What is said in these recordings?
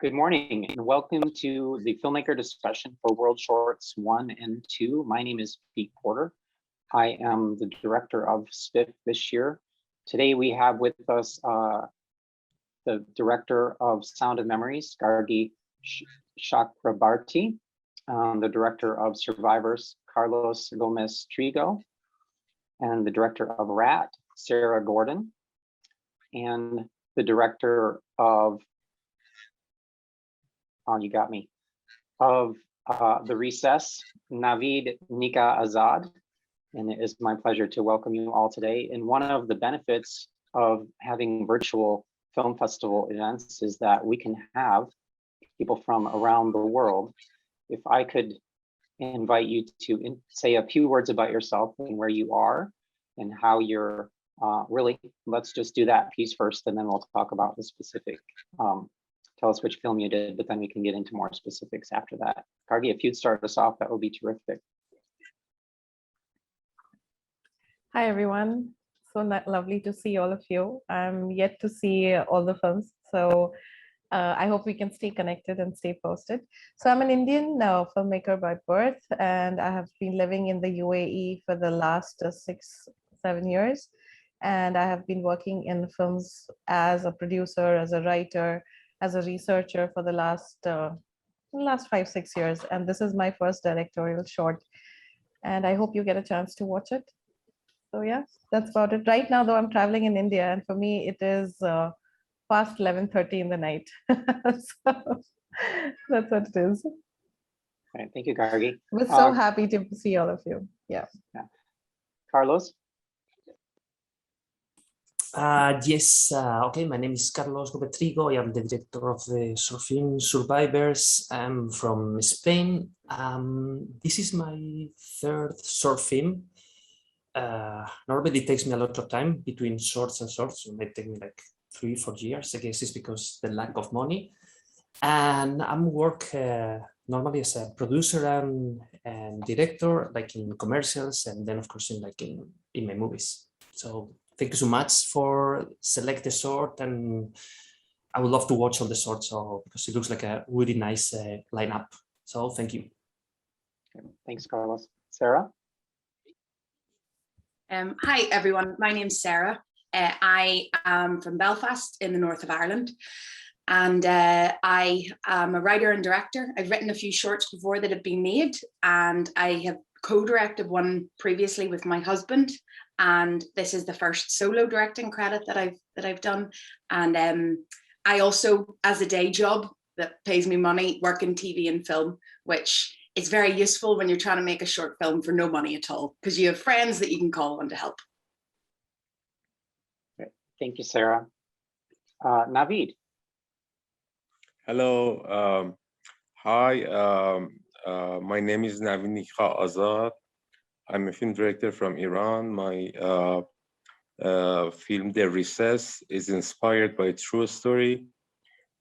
Good morning and welcome to the Filmmaker discussion for World Shorts 1 and 2. My name is Pete Porter. I am the director of SpIFF this year. Today we have with us the director of Sound of Memories, Gargi Chakrabarti, the director of Survivors, Carlos Gomez Trigo, and the director of Rat, Sarah Gordon, and the director of you got me, of The Recess, Navid Nika Azad. And it is my pleasure to welcome you all today. And one of the benefits of having virtual film festival events is that we can have people from around the world. If I could invite you to say a few words about yourself and where you are and how you're really, let's just do that piece first, and then we'll talk about the specific tell us which film you did, but then we can get into more specifics after that. Gargi, if you'd start us off, that would be terrific. Hi, everyone. So lovely to see all of you. I'm yet to see all the films, so I hope we can stay connected and stay posted. So I'm an Indian filmmaker by birth, and I have been living in the UAE for the last 6-7 years. And I have been working in films as a producer, as a writer, as a researcher for the last 5-6 years. And this is my first directorial short. And I hope you get a chance to watch it. So yeah, that's about it. Right now, though, I'm traveling in India, and for me, it is past 11:30 in the night. So that's what it is. All right, thank you, Gargi. We're so happy to see all of you. Yeah. Carlos? Yes, okay, my name is Carlos Gomez Trigo. I am the director of the short film Survivors. I'm from Spain. This is my third short film. Normally it takes me a lot of time between shorts and shorts. It might take me like 3-4 years. I guess it's because the lack of money. And I'm work normally as a producer and director, like in commercials, and then of course in my movies. So thank you so much for select the short, and I would love to watch all the shorts because it looks like a really nice lineup. So thank you. Thanks, Carlos. Sarah? Hi, everyone. My name's Sarah. I am from Belfast in the north of Ireland. And I am a writer and director. I've written a few shorts before that have been made, and I have co-directed one previously with my husband. And this is the first solo directing credit that I've done. And I also, as a day job that pays me money, work in TV and film, which is very useful when you're trying to make a short film for no money at all, because you have friends that you can call on to help. Great. Thank you, Sarah. Navid. Hello. Hi. My name is Navid Nika Azad. I'm a film director from Iran. My film The Recess is inspired by a true story,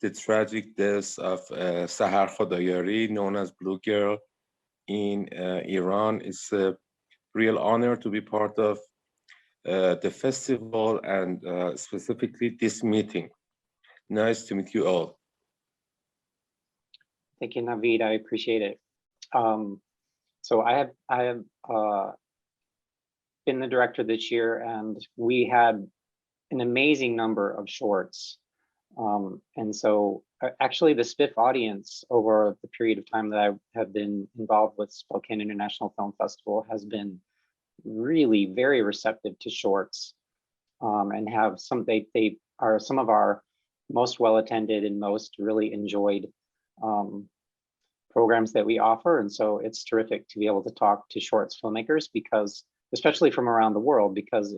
the tragic death of Sahar Khodayari, known as Blue Girl in Iran. It's a real honor to be part of the festival and specifically this meeting. Nice to meet you all. Thank you, Navid. I appreciate it. So I have been the director this year, and we had an amazing number of shorts. And so actually the SpIFF audience over the period of time that I have been involved with Spokane International Film Festival has been really very receptive to shorts, and have they are some of our most well attended and most really enjoyed programs that we offer. And so it's terrific to be able to talk to shorts filmmakers, because especially from around the world, because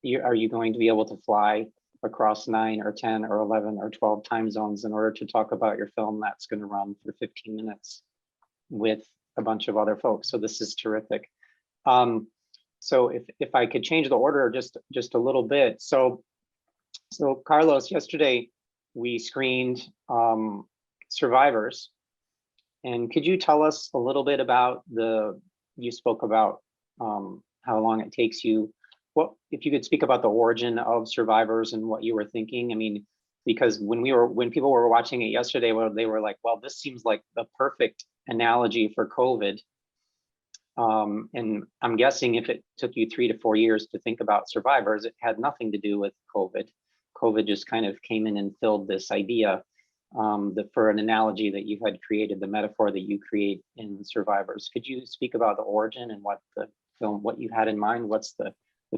are you going to be able to fly across 9 or 10 or 11 or 12 time zones in order to talk about your film that's going to run for 15 minutes with a bunch of other folks? So this is terrific. So if I could change the order just a little bit. So Carlos, yesterday we screened Survivors. And could you tell us a little bit about you spoke about how long it takes you. If you could speak about the origin of Survivors and what you were thinking. I mean, because when people were watching it yesterday, they were like, well, this seems like the perfect analogy for COVID. And I'm guessing if it took you 3 to 4 years to think about survivors, it had nothing to do with COVID. COVID just kind of came in and filled this idea for an analogy that you had created, the metaphor that you create in survivors. Could you speak about the origin and what the film, what you had in mind? What's the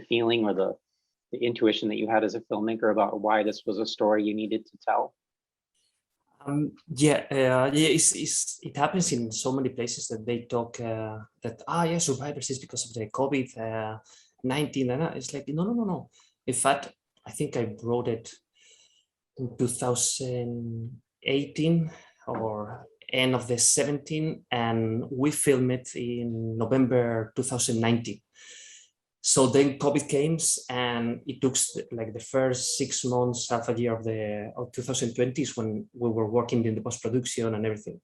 feeling or the intuition that you had as a filmmaker about why this was a story you needed to tell? It happens in so many places that they talk that survivors is because of the COVID-19, and it's like no. In fact, I think I wrote it in 2018 or end of the 17, and we filmed it in November 2019. So then COVID came, and it took like the first 6 months, half a year of 2020 is when we were working in the post-production and everything.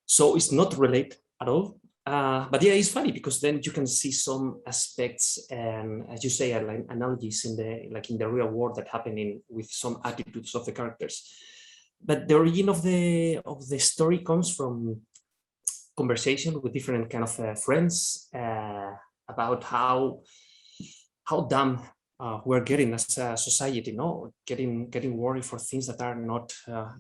So it's not related at all. But yeah, it's funny because then you can see some aspects and, as you say, like analogies in the real world that happen with some attitudes of the characters. But the origin of the story comes from conversation with different kind of friends about how dumb we're getting as a society, getting worried for things that are not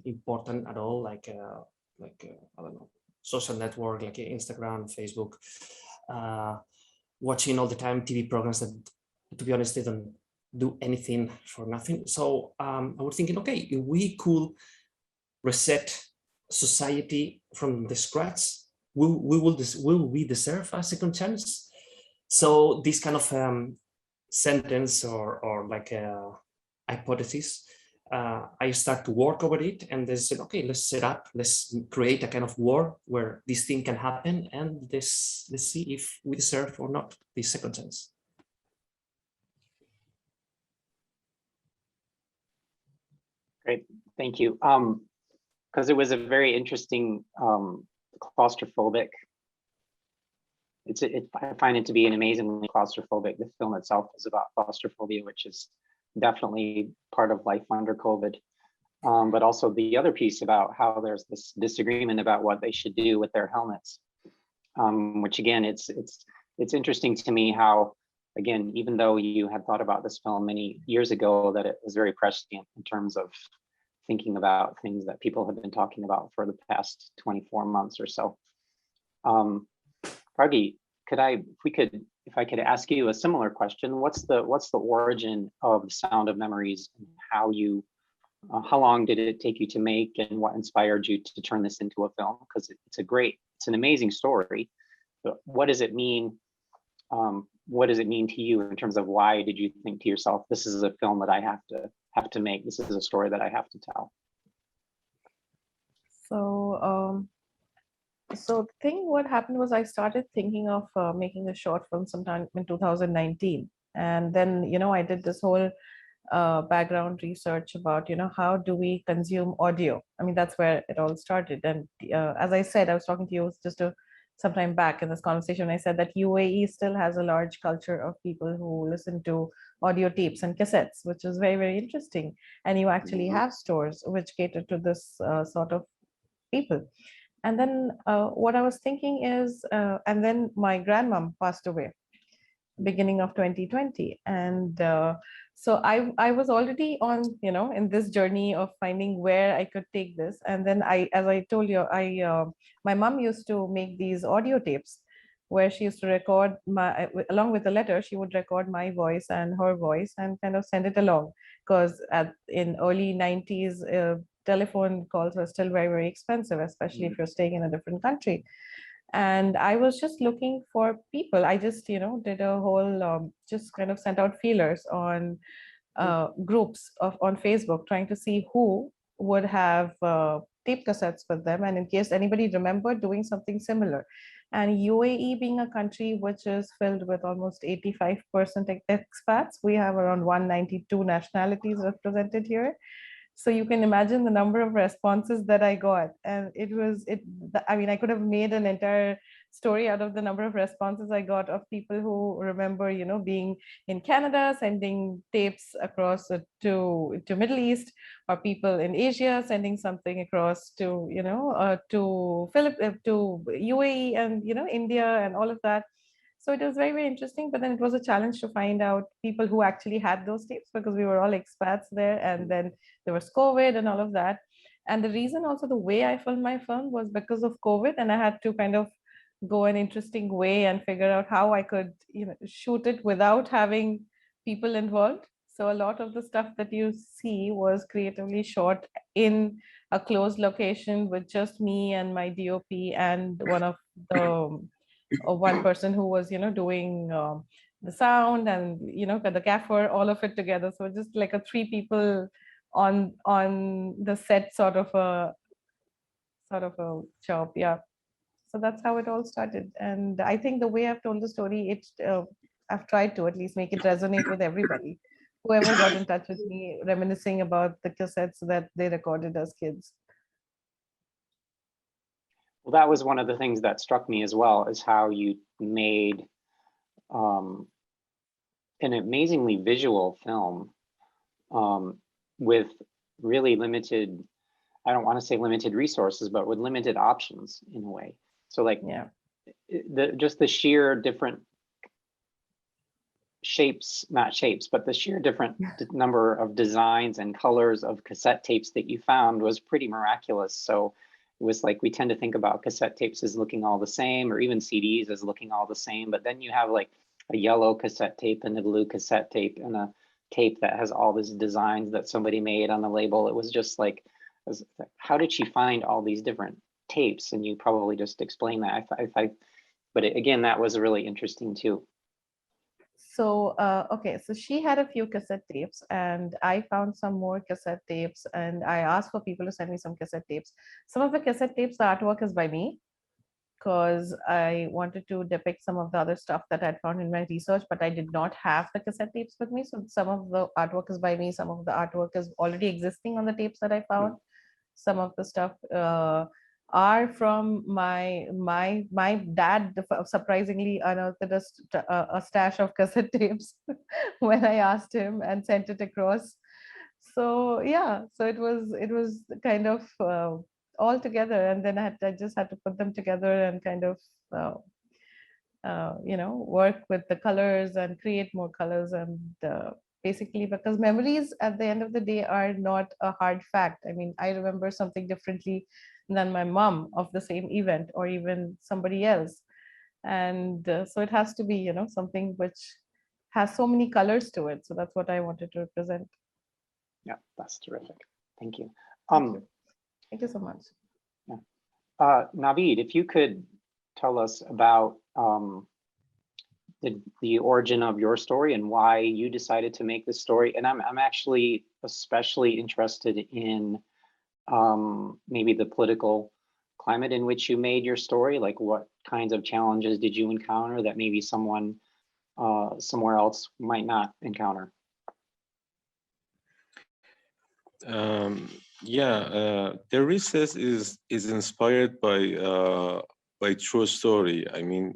important at all, like I don't know, social network like Instagram, Facebook, watching all the time TV programs that, to be honest, they don't do anything for nothing. So I was thinking, okay, if we could reset society from the scratch, will we deserve a second chance? So this kind of sentence or like a hypothesis, I start to work over it, and they said, okay, let's create a kind of world where this thing can happen, and let's see if we deserve or not this second chance. Great, thank you. Because it was a very interesting claustrophobic. I find it to be an amazingly claustrophobic. The film itself is about claustrophobia, which is definitely part of life under COVID. But also the other piece about how there's this disagreement about what they should do with their helmets. Which again, it's interesting to me how, again, even though you had thought about this film many years ago, that it was very prescient in terms of thinking about things that people have been talking about for the past 24 months or so. Gargi, if I could ask you a similar question, what's the origin of The Sound of Memories, and how long did it take you to make, and what inspired you to turn this into a film? Because it's an amazing story, but what does it mean? What does it mean to you in terms of why did you think to yourself, this is a film that I have to make, this is a story that I have to tell? So the thing, what happened was I started thinking of making a short film sometime in 2019. And then, I did this whole background research about, how do we consume audio? I mean, that's where it all started. And as I said, I was talking to you just some time back in this conversation, I said that UAE still has a large culture of people who listen to audio tapes and cassettes, which is very, very interesting. And you actually have stores which cater to this sort of people. And then what I was thinking is, and then my grandmom passed away beginning of 2020. And so I was already on, in this journey of finding where I could take this. And then as I told you, my mom used to make these audio tapes where she used to record along with the letter, she would record my voice and her voice and kind of send it along. Because in early 90s, telephone calls were still very, very expensive, especially if you're staying in a different country. And I was just looking for people. I just, did a whole, just kind of sent out feelers on groups on Facebook, trying to see who would have tape cassettes with them. And in case anybody remembered doing something similar. And UAE being a country which is filled with almost 85% expats, we have around 192 nationalities represented here. So you can imagine the number of responses that I got. And I mean, I could have made an entire story out of the number of responses I got of people who remember, being in Canada, sending tapes across to Middle East, or people in Asia sending something across to, to UAE and, India and all of that. So it was very, very interesting, but then it was a challenge to find out people who actually had those tapes, because we were all expats there, and then there was COVID and all of that. And the reason also the way I filmed my film was because of COVID, and I had to kind of go an interesting way and figure out how I could, shoot it without having people involved. So a lot of the stuff that you see was creatively shot in a closed location with just me and my DOP and one person who was, doing the sound and, the gaffer, all of it together. So just like a 3 people on the set sort of a job. Yeah. So that's how it all started. And I think the way I've told the story, I've tried to at least make it resonate with everybody, whoever got in touch with me, reminiscing about the cassettes that they recorded as kids. Well, that was one of the things that struck me as well, is how you made an amazingly visual film with really limited, I don't want to say limited resources, but with limited options in a way. So like, yeah, just the sheer different shapes, not shapes, but the sheer different number of designs and colors of cassette tapes that you found was pretty miraculous. So it was like, we tend to think about cassette tapes as looking all the same, or even CDs as looking all the same, but then you have like a yellow cassette tape and a blue cassette tape and a tape that has all these designs that somebody made on the label. It was just like, how did she find all these different tapes? And you probably just explained that. But again, that was really interesting too. So, okay, so she had a few cassette tapes, and I found some more cassette tapes, and I asked for people to send me some cassette tapes. Some of the cassette tapes, the artwork is by me, because I wanted to depict some of the other stuff that I'd found in my research, but I did not have the cassette tapes with me. So some of the artwork is by me, some of the artwork is already existing on the tapes that I found. Some of the stuff are from my dad surprisingly unearthed a stash of cassette tapes when I asked him, and sent it across. So yeah, so it was kind of all together, and then I just had to put them together and kind of work with the colors and create more colors, and basically, because memories at the end of the day are not a hard fact. I mean, I remember something differently than my mom of the same event, or even somebody else. And so it has to be, something which has so many colors to it. So that's what I wanted to represent. Yeah, that's terrific. Thank you. Thank you so much. Yeah. Navid, if you could tell us about the origin of your story and why you decided to make this story. And I'm actually especially interested in maybe the political climate in which you made your story. Like, what kinds of challenges did you encounter that maybe someone somewhere else might not encounter? Yeah, the recess is inspired by true story. I mean,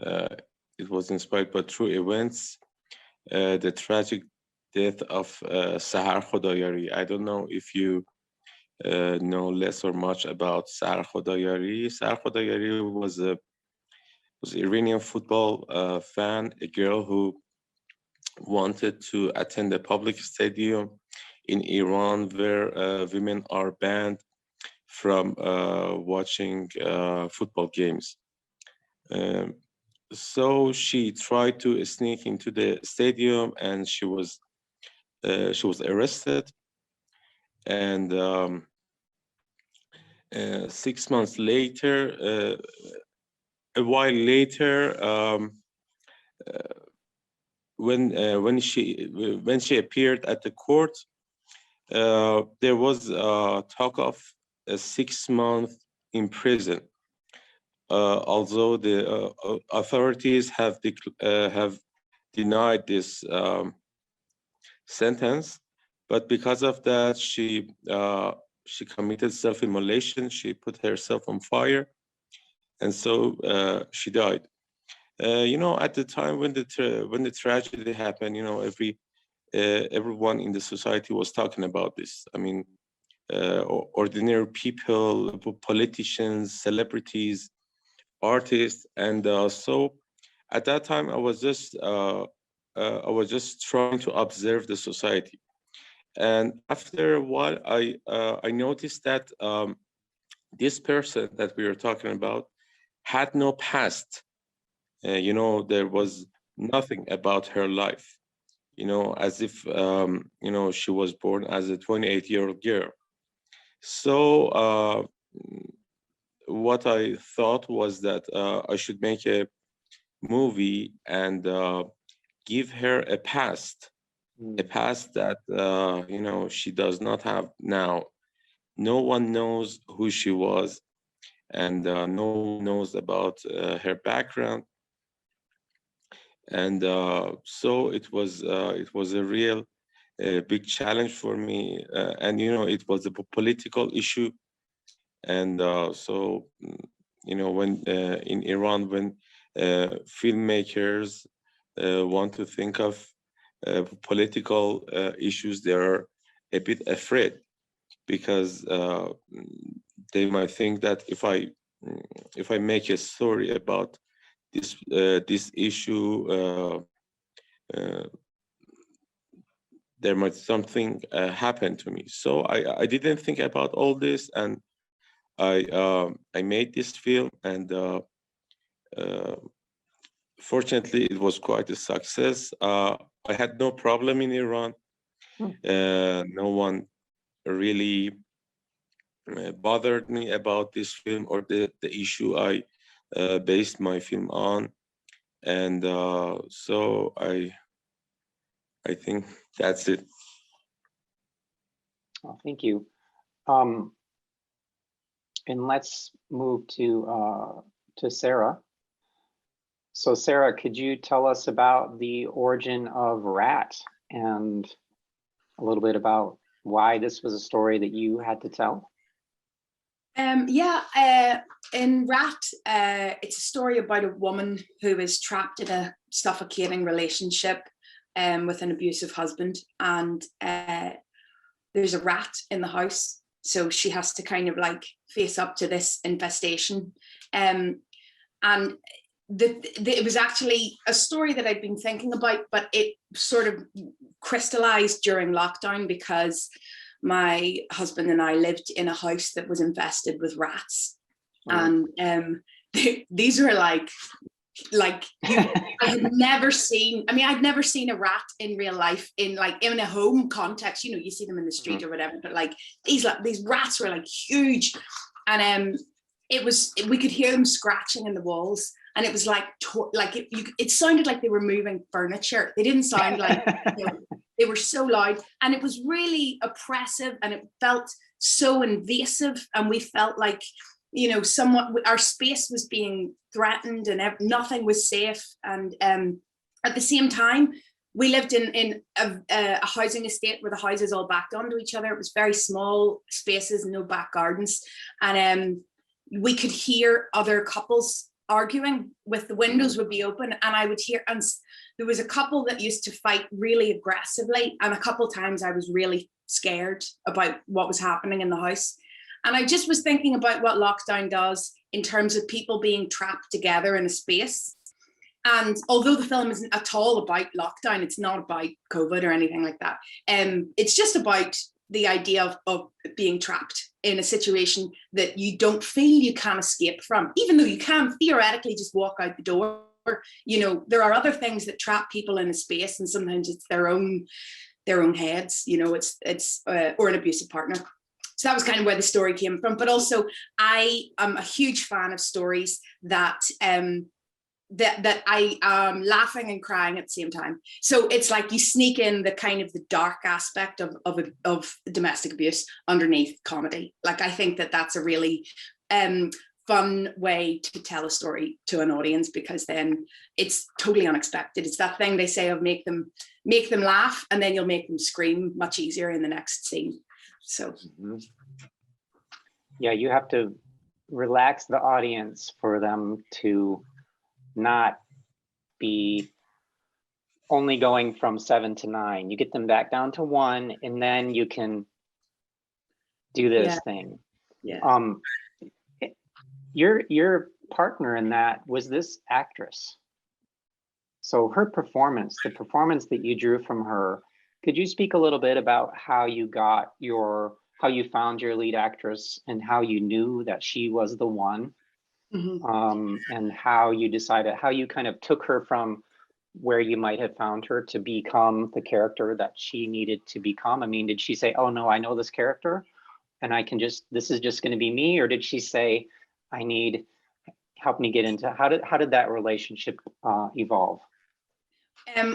it was inspired by true events. The tragic death of Sahar Khodayari. I don't know if you know less or much about Sahar Khodayari. Sahar Khodayari was an Iranian football fan, a girl who wanted to attend a public stadium in Iran where women are banned from watching football games. So she tried to sneak into the stadium, and she was arrested. And 6 months later, a while later, when she appeared at the court, there was talk of a 6 month in prison. Although the authorities have denied this sentence, but because of that, she committed self-immolation. She put herself on fire, and so she died. You know, at the time when the tragedy happened, you know, everyone in the society was talking about this. I mean, ordinary people, politicians, celebrities, artists, and so at that time I was just trying to observe the society. And after a while, I noticed that this person that we were talking about had no past. You know, there was nothing about her life. You know, as if you know, she was born as a 28-year-old girl. So what I thought was that I should make a movie and give her a past that you know, she does not have now. No one knows who she was, and no one knows about her background. And so it was a real big challenge for me, and you know, it was a political issue. And so you know, when in Iran, when filmmakers want to think of political issues, they are a bit afraid, because they might think that if I make a story about this issue, there might something happen to me. So I didn't think about all this, and I made this film, and fortunately it was quite a success. I had no problem in Iran. No one really bothered me about this film or the issue I based my film on. And so I think that's it. Well, thank you. And let's move to Sarah. So Sarah, could you tell us about the origin of Rat and a little bit about why this was a story that you had to tell? In Rat, it's a story about a woman who is trapped in a suffocating relationship with an abusive husband, and there's a rat in the house, so she has to kind of like face up to this infestation. And it was actually a story that I'd been thinking about, but it sort of crystallized during lockdown, because my husband and I lived in a house that was infested with rats. And these were like I had never seen, I mean, I'd never seen a rat in real life in a home context. You know, you see them in the street or whatever, but like these rats were like huge. And we could hear them scratching in the walls, and it was like it sounded like they were moving furniture. They didn't sound like they were so loud, and it was really oppressive, and it felt so invasive, and we felt like, you know, somewhat our space was being threatened, and nothing was safe. And at the same time, we lived in a housing estate where the houses all backed onto each other. It was very small spaces, no back gardens, and we could hear other couples arguing. With the windows would be open, and I would hear, and there was a couple that used to fight really aggressively, and a couple times I was really scared about what was happening in the house. And I just was thinking about what lockdown does in terms of people being trapped together in a space. And although the film isn't at all about lockdown, it's not about COVID or anything like that. It's just about the idea of being trapped in a situation that you don't feel you can escape from, even though you can theoretically just walk out the door. You know, there are other things that trap people in a space, and sometimes it's their own heads. You know, it's or an abusive partner. So that was kind of where the story came from. But also, I am a huge fan of stories that that I am laughing and crying at the same time. So it's like you sneak in the kind of the dark aspect of domestic abuse underneath comedy. Like, I think that that's a really fun way to tell a story to an audience, because then it's totally unexpected. It's that thing they say of make them laugh, and then you'll make them scream much easier in the next scene. So yeah, you have to relax the audience for them to not be only going from 7 to 9. You get them back down to 1, and then you can do this thing. Yeah. Your partner in that was this actress. So her performance, the performance that you drew from her, could you speak a little bit about how you found your lead actress and how you knew that she was the one? And how you decided, how you kind of took her from where you might have found her to become the character that she needed to become? I mean, did she say, oh no, I know this character and I can just, this is just going to be me? Or did she say, I need, help me get into, how did that relationship evolve?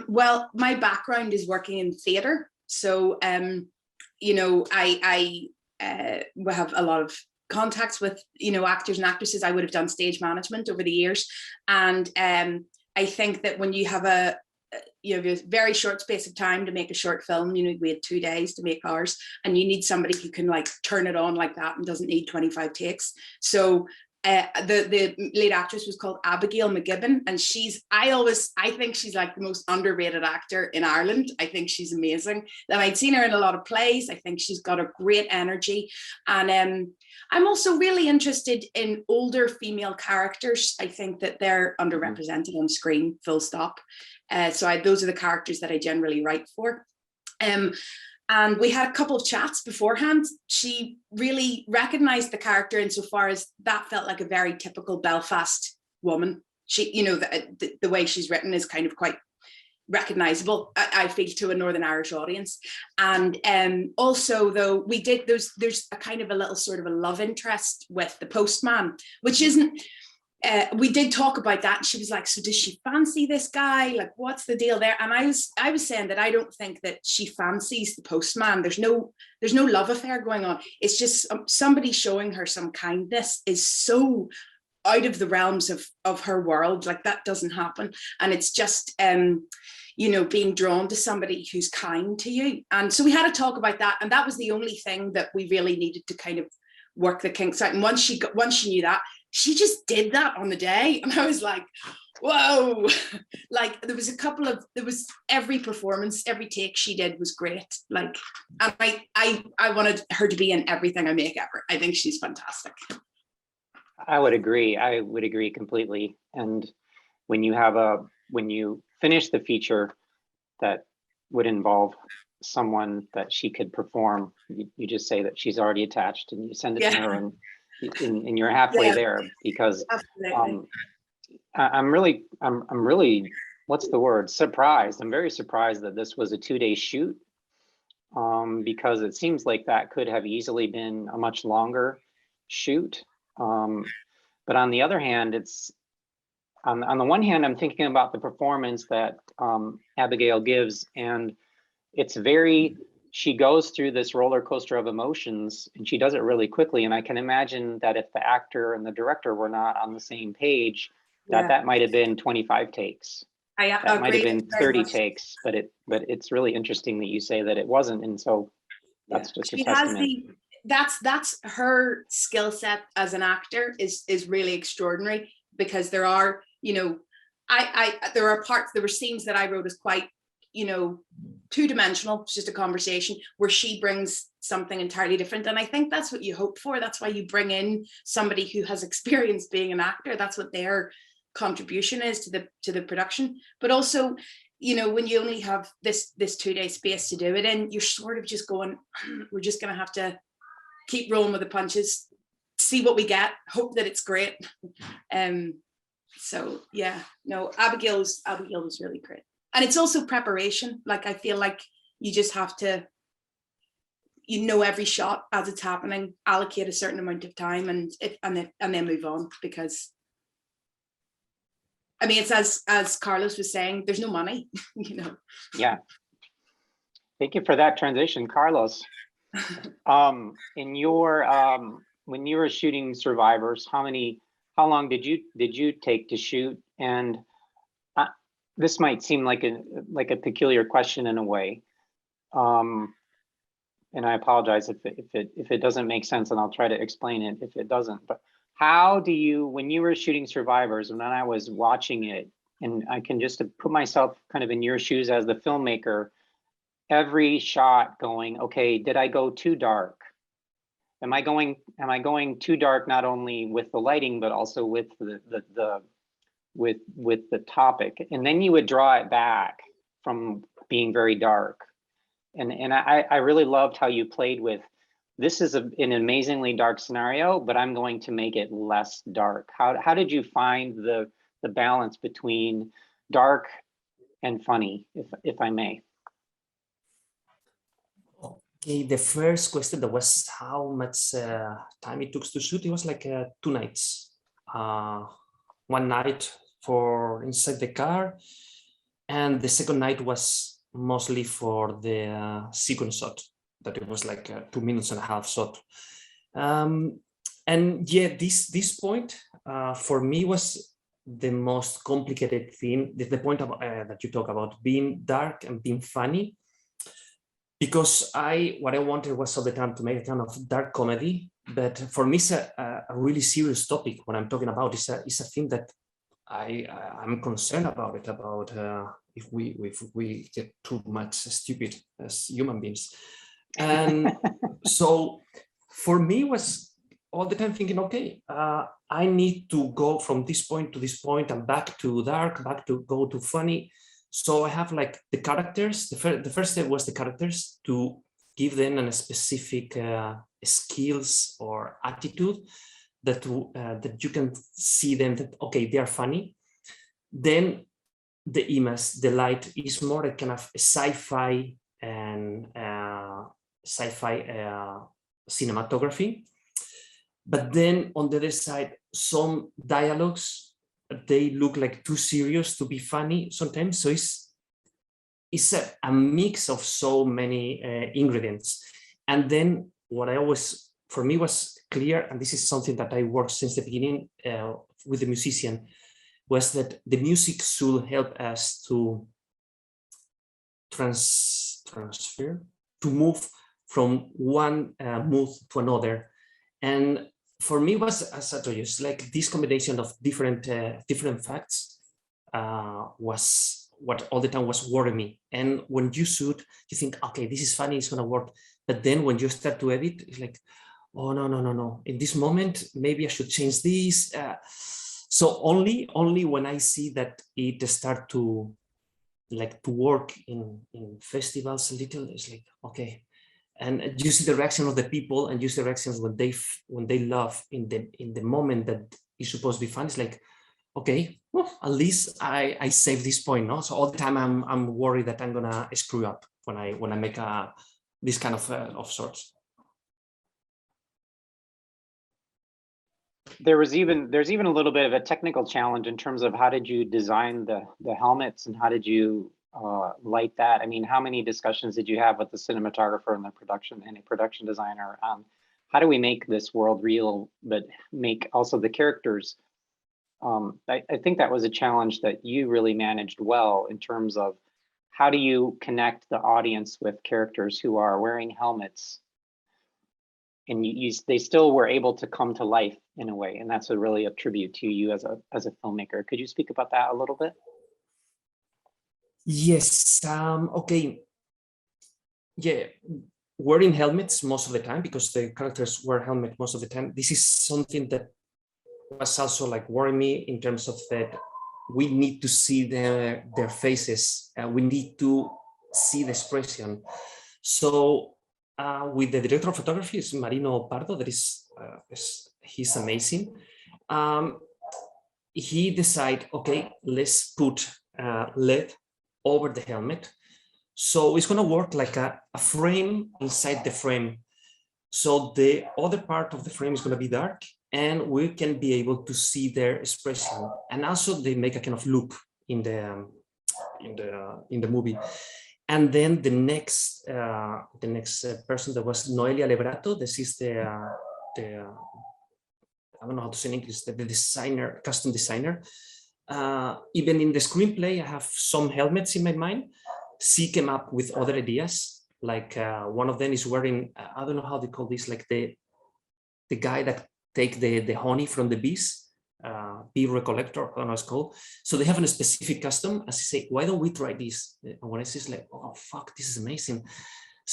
Well, my background is working in theater. So, you know, I have a lot of contacts with, you know, actors and actresses. I would have done stage management over the years. And I think that when you have a very short space of time to make a short film, you know, we had 2 days to make ours, and you need somebody who can like turn it on like that and doesn't need 25 takes. So the lead actress was called Abigail McGibbon, and I think she's like the most underrated actor in Ireland. I think she's amazing. And I'd seen her in a lot of plays. I think she's got a great energy. And I'm also really interested in older female characters. I think that they're underrepresented on screen, full stop. So those are the characters that I generally write for. And we had a couple of chats beforehand. She really recognized the character insofar as that felt like a very typical Belfast woman. She, you know, the way she's written is kind of quite recognizable, I feel, to a Northern Irish audience. And also, though, there's a kind of a little sort of a love interest with the postman, which isn't, we did talk about that, and she was like, so does she fancy this guy? Like, what's the deal there? And I was saying that I don't think that she fancies the postman. There's no love affair going on. It's just somebody showing her some kindness is so out of the realms of her world. Like, that doesn't happen. And it's just, you know, being drawn to somebody who's kind to you. And so we had a talk about that. And that was the only thing that we really needed to kind of work the kinks out. And once she knew that, she just did that on the day. And I was like, whoa, like there was every performance, every take she did was great. Like, and I wanted her to be in everything I make ever. I think she's fantastic. I would agree completely. And when you finish the feature that would involve someone that she could perform, you just say that she's already attached and you send it to her, and you're halfway there, because I'm really, what's the word? Surprised. I'm very surprised that this was a 2-day shoot, because it seems like that could have easily been a much longer shoot. But on the other hand, it's on the one hand, I'm thinking about the performance that Abigail gives, and it's she goes through this roller coaster of emotions, and she does it really quickly. And I can imagine that if the actor and the director were not on the same page, that might have been 25 takes. That might have been 30 takes, but it's really interesting that you say that it wasn't. And so that's just a testament. That's her skill set as an actor is really extraordinary, because there are, you know, there were scenes that I wrote as quite, you know, two-dimensional. It's just a conversation where she brings something entirely different. And I think that's what you hope for. That's why you bring in somebody who has experience being an actor. That's what their contribution is to the production. But also, you know, when you only have this 2-day space to do it in, you're sort of just going, we're just going to have to keep rolling with the punches, see what we get, hope that it's great. So yeah, no, Abigail was really great. And it's also preparation. Like, I feel like you just have to, you know, every shot as it's happening, allocate a certain amount of time and then move on, because I mean, it's as Carlos was saying, there's no money, you know. Yeah. Thank you for that transition, Carlos. In your when you were shooting Survivors, how long did you take to shoot? And this might seem like a peculiar question in a way, and I apologize if it doesn't make sense, and I'll try to explain it if it doesn't. But how do you, when you were shooting Survivors, when I was watching it, and I can just put myself kind of in your shoes as the filmmaker, every shot going, okay, did I go too dark? Am I going too dark, not only with the lighting, but also with with the topic? And then you would draw it back from being very dark. And I really loved how you played with, this is an amazingly dark scenario, but I'm going to make it less dark. How did you find the balance between dark and funny, if I may? Okay, the first question that was how much time it took to shoot. It was like 2 nights. One night for inside the car, and the second night was mostly for the sequence shot. That it was like a 2.5 minutes shot. And yeah, this point for me was the most complicated thing. The point about, that you talk about being dark and being funny. Because what I wanted was all the time to make a kind of dark comedy, but for me it's a really serious topic. What I'm talking about is a thing that I'm concerned about it, about if we get too much stupid as human beings. And so for me was all the time thinking, okay, I need to go from this point to this point and back to dark, back to go to funny. So I have like the characters. The first step was the characters, to give them a specific skills or attitude that that you can see them that, okay, they are funny. Then the image, the light is more a kind of sci-fi and cinematography. But then on the other side, some dialogues, they look like too serious to be funny sometimes. So it's a mix of so many ingredients. And then what I always, for me, was clear, and this is something that I worked since the beginning with the musician, was that the music should help us to transfer, to move from one mood to another. And for me, was, as I told you, it's like this combination of different facts was what all the time was worrying me. And when you shoot, you think, okay, this is funny, it's gonna work. But then when you start to edit, it's like, oh no. In this moment, maybe I should change this. So only when I see that it start to work in festivals a little, it's like, okay. And you see the reaction of the people, and you see the reactions when they laugh in the moment that is supposed to be fun. It's like, okay, well, at least I saved this point, no? So all the time I'm worried that I'm gonna screw up when I make this kind of sorts. There's even a little bit of a technical challenge in terms of how did you design the helmets, and how did you light that? I mean, how many discussions did you have with the cinematographer and the production designer on how do we make this world real, but make also the characters? I think that was a challenge that you really managed well, in terms of how do you connect the audience with characters who are wearing helmets, and they still were able to come to life in a way, and that's really a tribute to you as a filmmaker. Could you speak about that a little bit? Yes. Okay. Yeah, wearing helmets most of the time, because the characters wear helmet most of the time. This is something that was also like worrying me, in terms of that we need to see their faces. We need to see the expression. So with the director of photography, is Marino Pardo. That is he's amazing. He decided, okay, let's put LED over the helmet. So it's going to work like a frame inside the frame. So the other part of the frame is going to be dark, and we can be able to see their expression. And also they make a kind of loop in the movie. And then the next person, that was Noelia Lebrato. This is the I don't know how to say in English, the designer, custom designer. Even in the screenplay, I have some helmets in my mind. She came up with other ideas, like one of them is wearing, I don't know how they call this, like the guy that take the honey from the bees, bee recollector, I don't know it's called. So they have a specific custom. As I say, why don't we try this? And when I say like, oh fuck, this is amazing.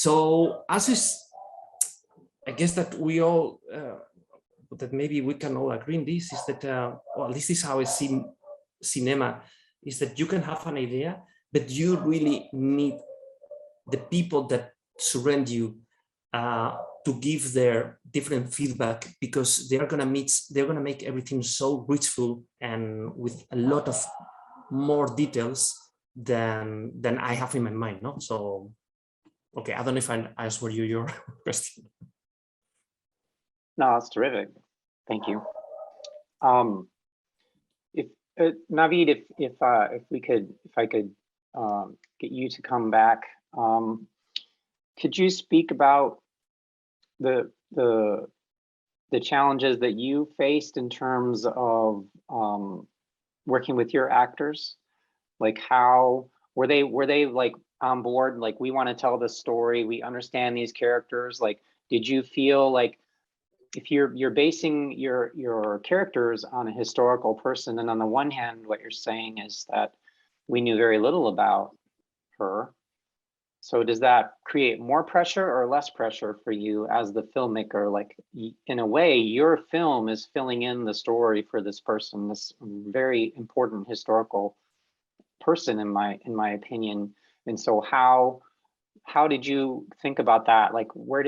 So as is, I guess that we all, that maybe we can all agree in this, is that, well, this is how I see cinema, is that you can have an idea, but you really need the people that surround you to give their different feedback, because they're gonna make everything so richful and with a lot of more details than I have in my mind. No, so okay, I don't know if I answered your question. No, that's terrific. Thank you. If Nahd, if I could get you to come back, could you speak about the challenges that you faced in terms of working with your actors? Like, how were they like on board? Like, we want to tell this story, we understand these characters. Like, did you feel like, if you're basing your characters on a historical person, and on the one hand, what you're saying is that we knew very little about her. So does that create more pressure or less pressure for you as the filmmaker? Like, in a way, your film is filling in the story for this person, this very important historical person, in my opinion. And so how did you think about that? Like, what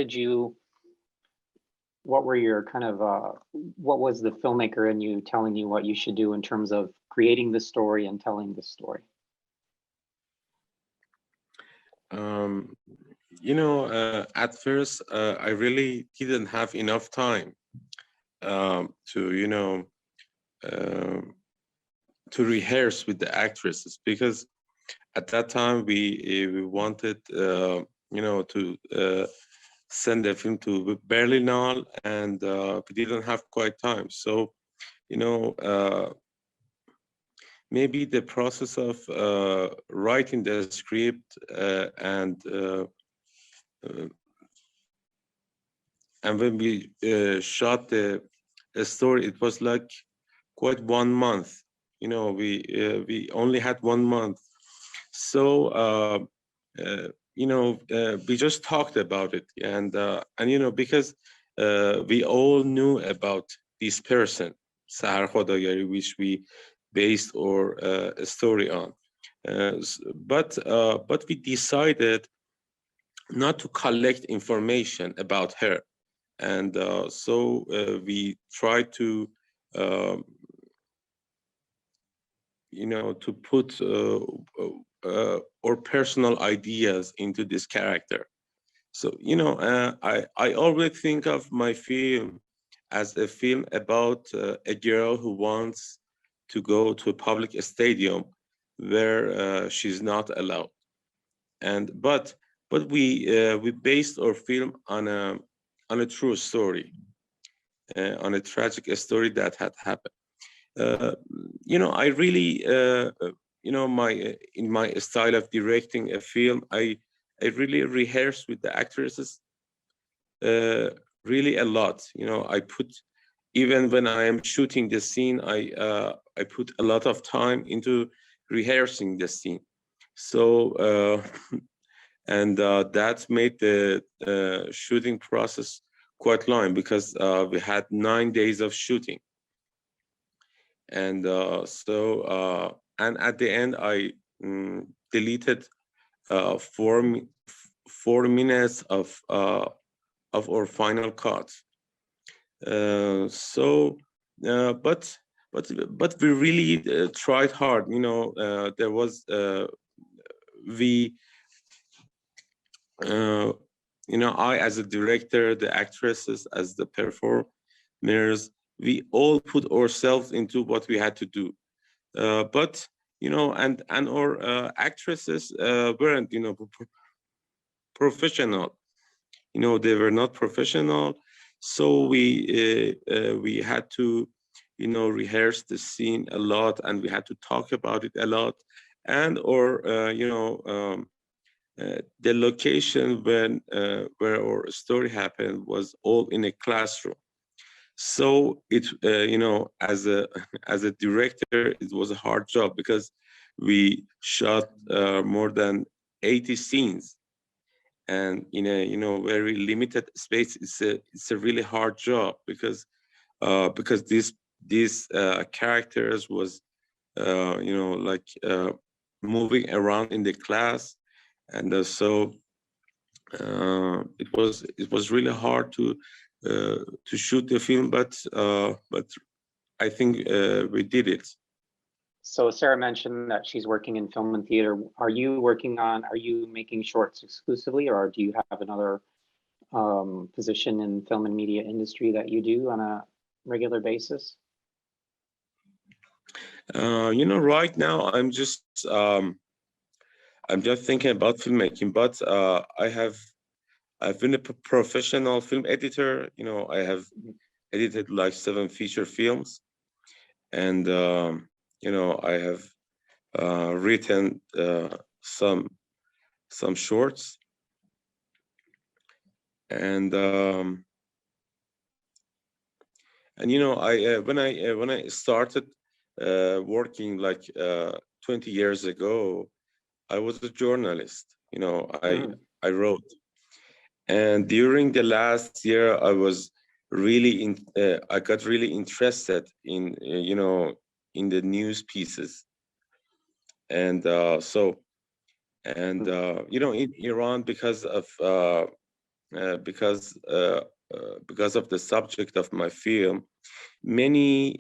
were your kind of, what was the filmmaker in you telling you what you should do in terms of creating the story and telling the story? You know, at first, I really didn't have enough time to, you know, to rehearse with the actresses, because at that time we wanted, you know, to send the film to Berlinale, and we didn't have quite time. So, you know, maybe the process of writing the script and when we shot the story, it was like quite 1 month. You know, we only had 1 month. So you know, we just talked about it, and you know, because we all knew about this person, Sahar Khodayari, which we based our story on, but we decided not to collect information about her, and so we tried to you know, to put our personal ideas into this character. So, you know, I always think of my film as a film about a girl who wants to go to a public stadium where she's not allowed. And but we based our film on a true story, on a tragic story that had happened. You know, I really, you know, in my style of directing a film, I really rehearse with the actresses really a lot. You know, I put, even when I am shooting the scene, I put a lot of time into rehearsing the scene. So and that made the shooting process quite long, because we had 9 days of shooting. And so and at the end I deleted 4 minutes of our final cut. So but we really tried hard. You know, there was we you know, I as a director, the actresses as the performers, we all put ourselves into what we had to do. But, you know, and our actresses weren't, you know, professional. You know, they were not professional. So we had to, you know, rehearse the scene a lot, and we had to talk about it a lot. And or, you know, the location when where our story happened was all in a classroom. So it, you know, as a director, it was a hard job because we shot more than 80 scenes, and in a, you know, very limited space. It's a really hard job because these characters was you know, like moving around in the class, and so it was really hard to shoot the film, but I think we did it. So Sarah mentioned that she's working in film and theater. Are you making shorts exclusively, or do you have another position in film and media industry that you do on a regular basis? You know, right now I'm just thinking about filmmaking, but I've been a professional film editor. You know, I have edited like 7 feature films, and you know, I have written some shorts, and you know, I when I started working like 20 years ago, I was a journalist. You know, I wrote, and during the last year, I was really I got really interested in you know, in the news pieces, and so, and you know, in Iran, because of the subject of my film, many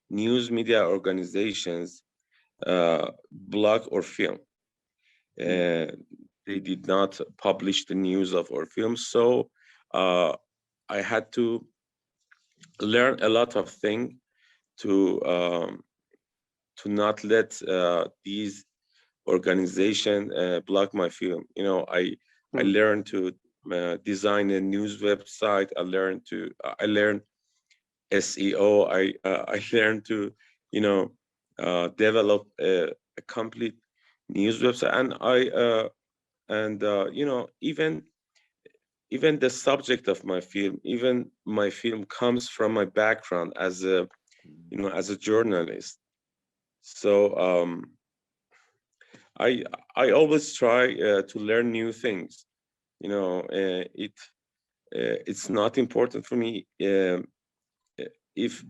news media organizations block our film. They did not publish the news of our film, so I had to learn a lot of things to not let these organizations block my film. You know, I learned to design a news website. I learned SEO. I learned to, you know, develop a complete news website, and you know, even the subject of my film, even my film comes from my background as a, you know, as a journalist. So I always try to learn new things. You know, it's not important for me if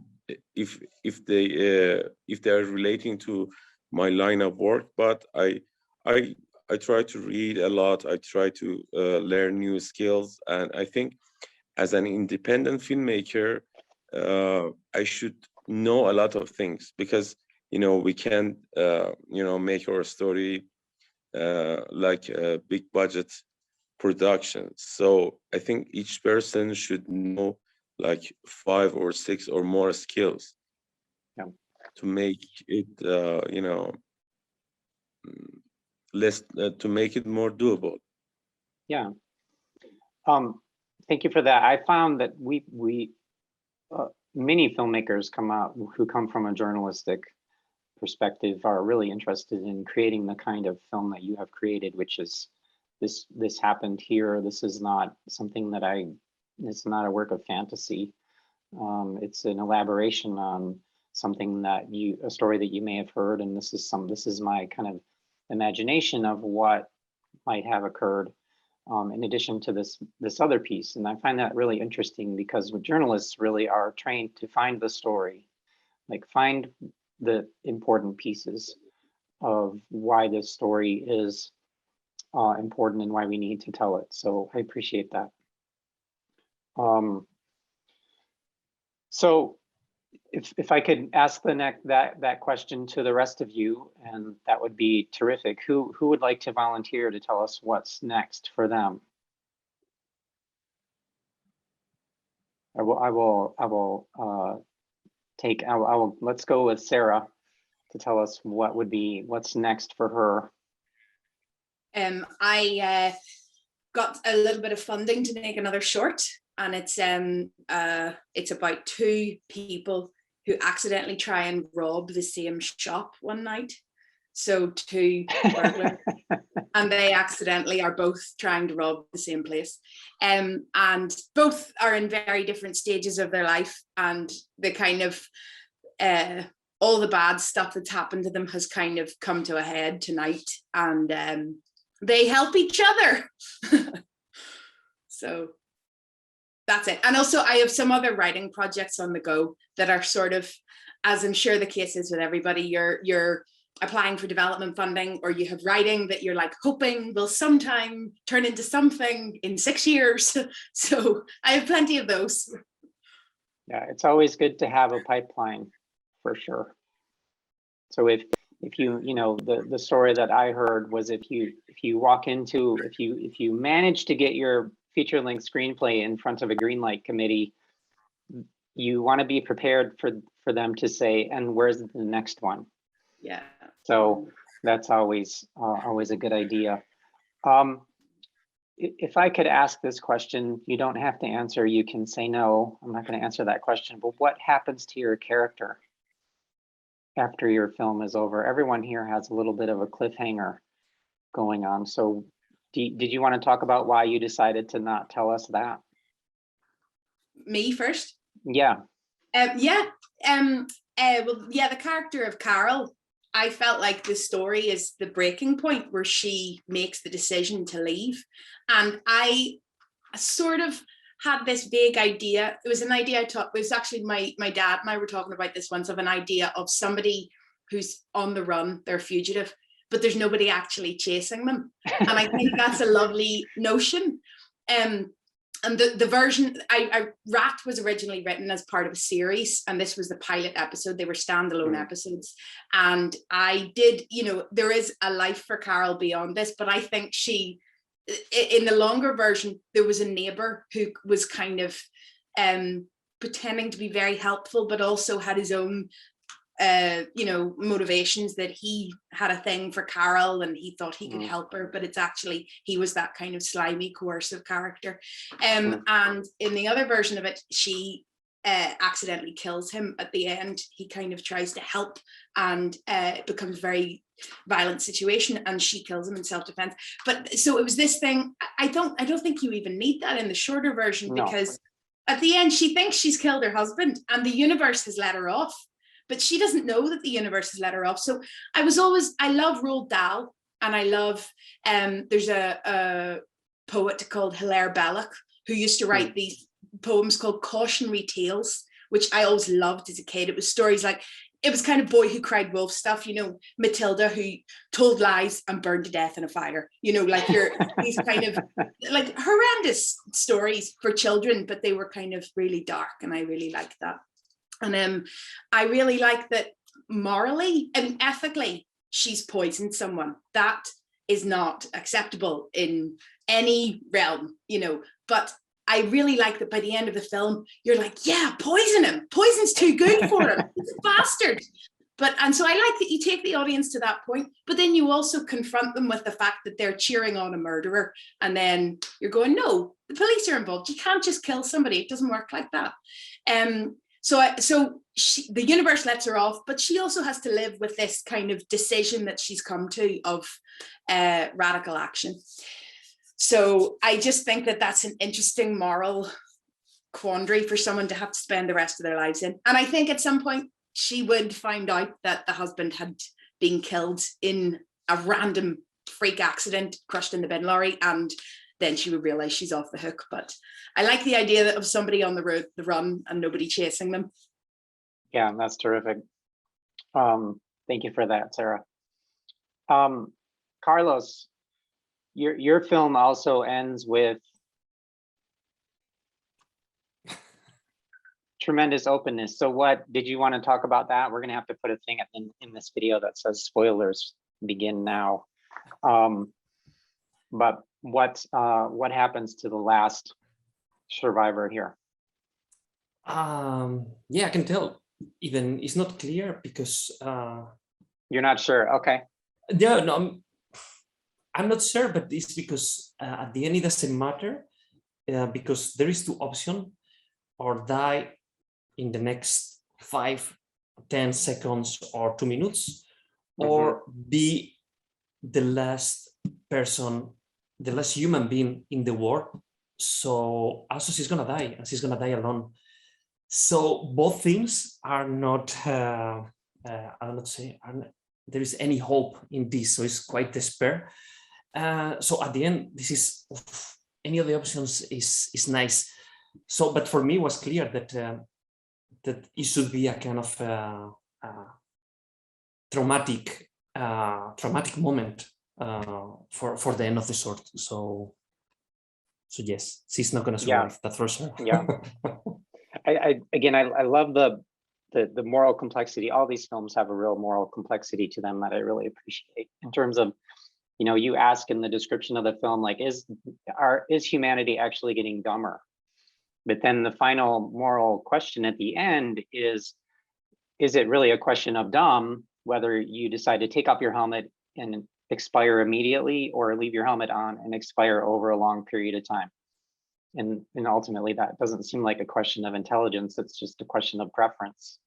they are relating to my line of work, but I try to read a lot. I try to learn new skills, and I think as an independent filmmaker, I should know a lot of things, because you know, we can you know, make our story like a big budget production. So I think each person should know like 5 or 6 or more skills to make it you know, less to make it more doable. Yeah. Thank you for that. I found that many filmmakers who come from a journalistic perspective are really interested in creating the kind of film that you have created, which is this happened here. This is not something that it's not a work of fantasy. It's an elaboration on something a story that you may have heard, and this is my kind of imagination of what might have occurred, in addition to this other piece. And I find that really interesting, because journalists really are trained to find the story, like find the important pieces of why this story is important and why we need to tell it. So I appreciate that. So if I could ask that question to the rest of you, and that would be terrific. Who would like to volunteer to tell us what's next for them? I will let's go with Sarah to tell us what's next for her. I got a little bit of funding to make another short, and it's about 2 people who accidentally try and rob the same shop one night. So two burglars, and they accidentally are both trying to rob the same place. And both are in very different stages of their life, and the kind of all the bad stuff that's happened to them has kind of come to a head tonight, and they help each other. So that's it. And also I have some other writing projects on the go that are sort of, as I'm sure the case is with everybody, you're applying for development funding, or you have writing that you're like hoping will sometime turn into something in 6 years. So I have plenty of those. Yeah, it's always good to have a pipeline, for sure. So if you the story that I heard was if you walk into if you manage to get your feature-length screenplay in front of a green light committee, you want to be prepared for them to say, and where's the next one? Yeah. So that's always a good idea. If I could ask this question, you don't have to answer, you can say no, I'm not going to answer that question, but what happens to your character after your film is over? Everyone here has a little bit of a cliffhanger going on. So did you want to talk about why you decided to not tell us that? Me first? Yeah. The character of Carol, I felt like the story is the breaking point where she makes the decision to leave. And I sort of had this vague idea. It was an idea it was actually my dad and I were talking about this once, of an idea of somebody who's on the run, they're fugitive, but there's nobody actually chasing them. And I think that's a lovely notion. And the version, Rat was originally written as part of a series, and this was the pilot episode. They were standalone episodes. And I did, there is a life for Carol beyond this, but I think she, in the longer version, there was a neighbor who was kind of pretending to be very helpful, but also had his own motivations, that he had a thing for Carol and he thought he could help her, but it's actually he was that kind of slimy, coercive character. And in the other version of it, she accidentally kills him at the end. He kind of tries to help, and it becomes a very violent situation, and she kills him in self-defense. But so it was this thing. I don't think you even need that in the shorter version, because at the end she thinks she's killed her husband and the universe has let her off. But she doesn't know that the universe has let her off. So I love Roald Dahl, and I love, there's a poet called Hilaire Belloc who used to write these poems called cautionary tales, which I always loved as a kid. It was stories like, it was kind of Boy Who Cried Wolf stuff, Matilda who told lies and burned to death in a fire, like these kind of like horrendous stories for children, but they were kind of really dark, and I really liked that. And I really like that morally and ethically she's poisoned someone. That is not acceptable in any realm, but I really like that by the end of the film, you're like, yeah, poison him. Poison's too good for him. He's a bastard. And so I like that you take the audience to that point, but then you also confront them with the fact that they're cheering on a murderer. And then you're going, no, the police are involved. You can't just kill somebody. It doesn't work like that. So the universe lets her off, but she also has to live with this kind of decision that she's come to of radical action. So I just think that that's an interesting moral quandary for someone to have to spend the rest of their lives in. And I think at some point she would find out that the husband had been killed in a random freak accident, crushed in the bin lorry, and then she would realize she's off the hook. But I like the idea of somebody on the run and nobody chasing them. Yeah, that's terrific. Thank you for that, Sarah. Carlos, your film also ends with tremendous openness. So what did you want to talk about that? We're going to have to put a thing in this video that says spoilers begin now. But what happens to the last survivor here? Yeah, I can tell. Even it's not clear because you're not sure. Okay. Yeah, no, I'm not sure, but it's because at the end it doesn't matter because there is two options: or die in the next 5, 10 seconds or 2 minutes, or be the last person, the last human being in the world. So also she's gonna die, and she's gonna die alone. So both things are not, I don't know, say, there is any hope in this. So it's quite despair. So at the end, this is any of the options is nice. So, but for me, it was clear that that it should be a kind of traumatic moment for the end of the sword. So yes, she's not going to survive. That's for sure. Yeah. I love the moral complexity. All these films have a real moral complexity to them that I really appreciate in terms of, you ask in the description of the film, like, is humanity actually getting dumber? But then the final moral question at the end is it really a question of dumb, whether you decide to take off your helmet and expire immediately, or leave your helmet on and expire over a long period of time? And ultimately, that doesn't seem like a question of intelligence. It's just a question of preference.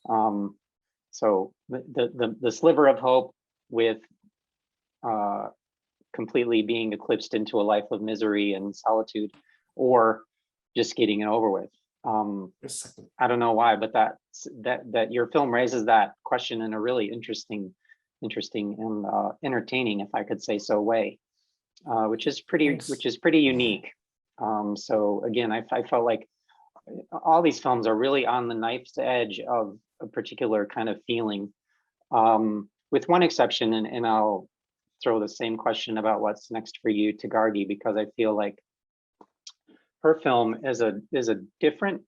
So the sliver of hope with completely being eclipsed into a life of misery and solitude, or just getting it over with. I don't know why, but that your film raises that question in a really interesting and entertaining, if I could say so, way, which is pretty unique. So again, I felt like all these films are really on the knife's edge of a particular kind of feeling, with one exception, and I'll throw the same question about what's next for you to Gargi, because I feel like her film is a different,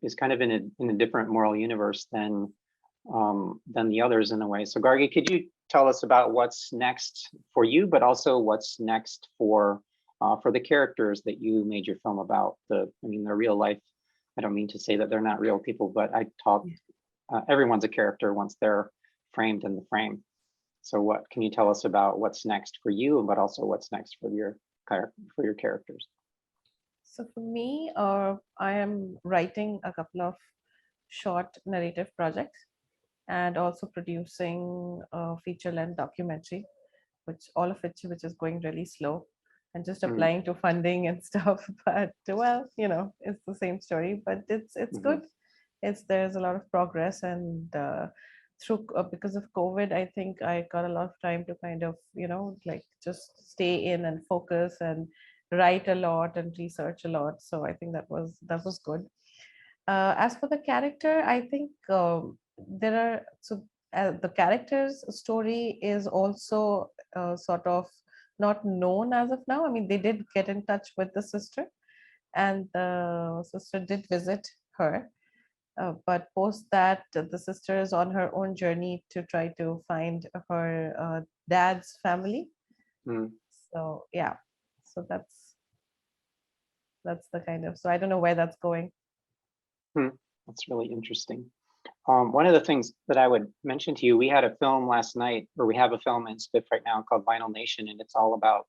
is kind of in a different moral universe than the others in a way. So Gargi, could you tell us about what's next for you, but also what's next for the characters that you made your film about? Their real life. I don't mean to say that they're not real people, but everyone's a character once they're framed in the frame. So what can you tell us about what's next for you, but also what's next for your characters? So for me, I am writing a couple of short narrative projects and also producing a feature-length documentary, which is going really slow and just applying to funding and stuff. But well, it's the same story, but it's good. There's a lot of progress, and because of COVID, I think I got a lot of time to kind of, just stay in and focus and write a lot and research a lot. So I think that was good. As for the character, I think the character's story is also sort of not known as of now. I mean, they did get in touch with the sister, and the sister did visit her. But post that, the sister is on her own journey to try to find her dad's family. So yeah, so that's the kind of, so I don't know where that's going. That's really interesting. One of the things that I would mention to you, we had a film last night, or we have a film in SpIFF right now called Vinyl Nation, and it's all about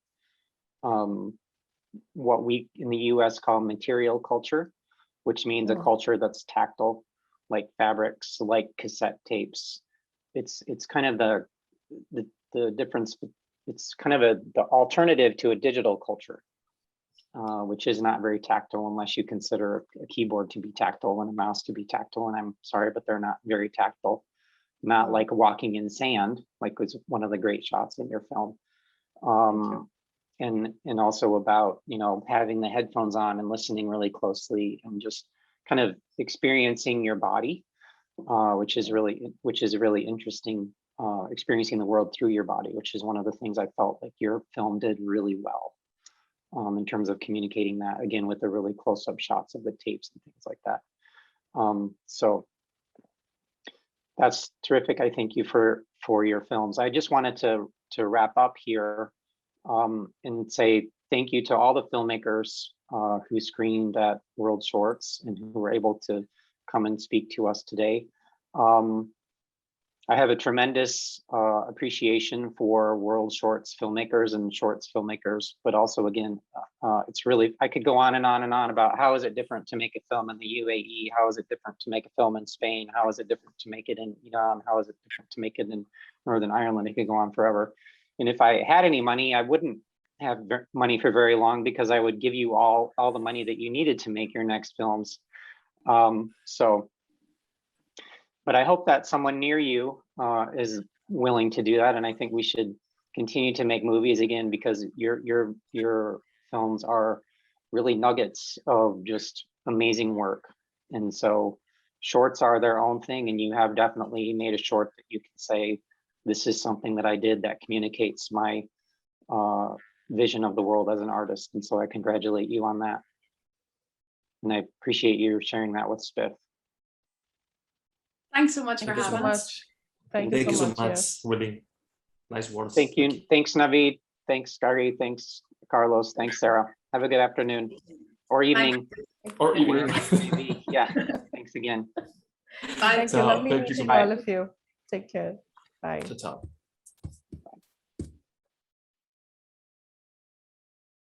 what we in the US call material culture, which means a culture that's tactile, like fabrics, like cassette tapes. It's kind of the difference. It's kind of the alternative to a digital culture, which is not very tactile unless you consider a keyboard to be tactile and a mouse to be tactile. And I'm sorry, but they're not very tactile. Not like walking in sand, like was one of the great shots in your film. And also about, having the headphones on and listening really closely and just kind of experiencing your body, which is really interesting, experiencing the world through your body, which is one of the things I felt like your film did really well, in terms of communicating that, again, with the really close-up shots of the tapes and things like that. So that's terrific. I thank you for your films. I just wanted to wrap up here and say thank you to all the filmmakers who screened at World Shorts and who were able to come and speak to us today. I have a tremendous appreciation for world shorts filmmakers and shorts filmmakers, but also again, it's really, I could go on and on and on about how is it different to make a film in the UAE? How is it different to make a film in Spain? How is it different to make it in Iran? How is it different to make it in Northern Ireland? It could go on forever. And if I had any money, I wouldn't have money for very long because I would give you all the money that you needed to make your next films. But I hope that someone near you is willing to do that, and I think we should continue to make movies again because your films are really nuggets of just amazing work. And so shorts are their own thing, and you have definitely made a short that you can say, this is something that I did that communicates my vision of the world as an artist. And so I congratulate you on that. And I appreciate you sharing that with SpIFF. Thanks so much for Thank you so having us. much. Thank you so much. Yes. Really nice words. Thank you. Thanks, Nahd. Thanks, Gargi. Thanks, Carlos. Thanks, Sarah. Have a good afternoon or evening. Or evening. Maybe. Yeah. Thanks again. Bye. Thank you. Lovely Thank you so meeting much. all of you. Take care. Bye. Ciao, ciao.